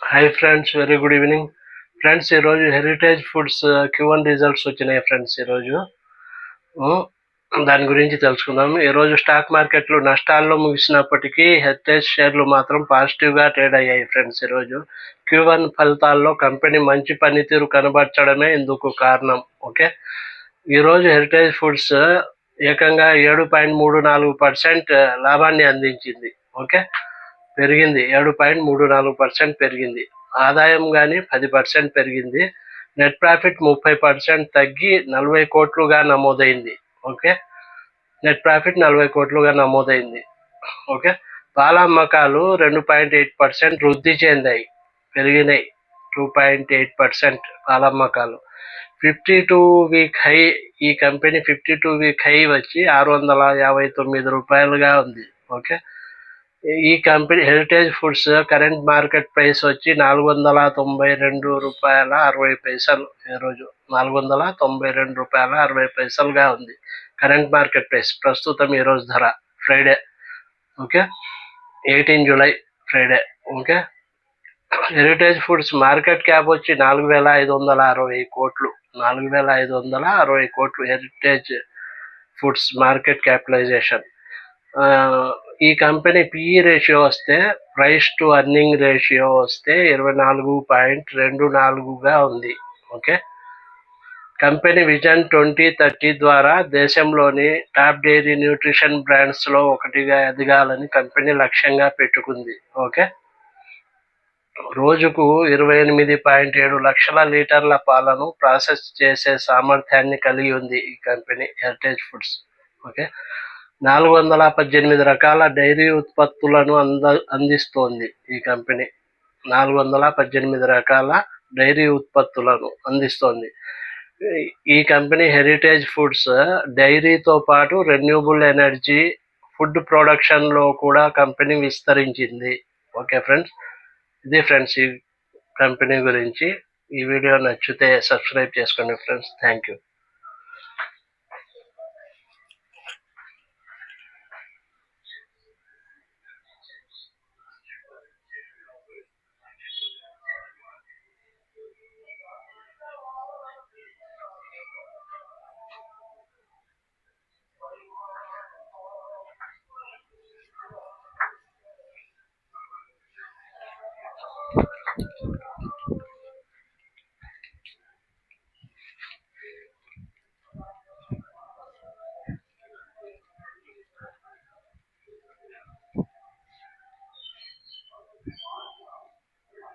Hi friends, very good evening friends. ఈరోజు heritage foods Q1 results వచ్చినాయి friends. ఈరోజు దాని గురించి తెలుసుకుందాం. ఈరోజు స్టాక్ మార్కెట్లు నష్టాల్లో ముగిసినప్పటికీ హెరిటేజ్ షేర్లు మాత్రం పాజిటివ్గా ట్రేడ్ అయ్యాయి ఫ్రెండ్స్. ఈరోజు Q1 ఫలితాల్లో కంపెనీ మంచి పనితీరు కనబరచడమే ఇందుకు కారణం. ఓకే, ఈరోజు హెరిటేజ్ ఫుడ్స్ ఏకంగా 7.34% లాభాన్ని అందించింది. ఓకే, పెరిగింది, 7.34% పెరిగింది. ఆదాయం కానీ 10% పెరిగింది. నెట్ ప్రాఫిట్ 30% తగ్గి 40 కోట్లుగా నమోదైంది. ఓకే, నెట్ ప్రాఫిట్ 40 కోట్లుగా నమోదైంది. ఓకే, పాల అమ్మకాలు 2.8% వృద్ధి చెందాయి, పెరిగినాయి. 2.8% పాల అమ్మకాలు. 52 వీక్ హై, ఈ కంపెనీ 52 వీక్ హై వచ్చి 659 రూపాయలుగా ఉంది. ఓకే, ఈ company heritage foods current market price వచ్చి 492 రూపాయల 60 పైసలు. ఈరోజు 492 రూపాయల 60 పైసలుగా ఉంది కరెంట్ మార్కెట్ ప్రైస్ ప్రస్తుతం. ఈరోజు ధర Friday. Okay, 18 July Friday. Okay, heritage foods market cap వచ్చి 4,560 కోట్లు. 4,560 కోట్లు హెరిటేజ్ ఫుడ్స్ మార్కెట్ క్యాపిటలైజేషన్. ఈ కంపెనీ పిఈ రేషియో వస్తే, ప్రైస్ టు అర్నింగ్ రేషియో వస్తే 24.24గా ఉంది. ఓకే, కంపెనీ విజన్ 2030 ద్వారా దేశంలోని టాప్ డైరీ న్యూట్రిషన్ బ్రాండ్స్లో ఒకటిగా ఎదగాలని కంపెనీ లక్ష్యంగా పెట్టుకుంది. ఓకే, రోజుకు 28.7 లక్షల లీటర్ల పాలను ప్రాసెస్ చేసే సామర్థ్యాన్ని కలిగి ఉంది ఈ కంపెనీ హెరిటేజ్ ఫుడ్స్. ఓకే, 418 రకాల డైరీ ఉత్పత్తులను అందిస్తోంది ఈ కంపెనీ. 418 రకాల డైరీ ఉత్పత్తులను అందిస్తోంది ఈ కంపెనీ. హెరిటేజ్ ఫుడ్స్ డైరీతో పాటు రెన్యూబుల్ ఎనర్జీ, ఫుడ్ ప్రొడక్షన్లో కూడా కంపెనీ విస్తరించింది. ఓకే ఫ్రెండ్స్, ఇది ఫ్రెండ్స్ ఈ కంపెనీ గురించి. ఈ వీడియో నచ్చితే సబ్స్క్రైబ్ చేసుకోండి ఫ్రెండ్స్. Thank you.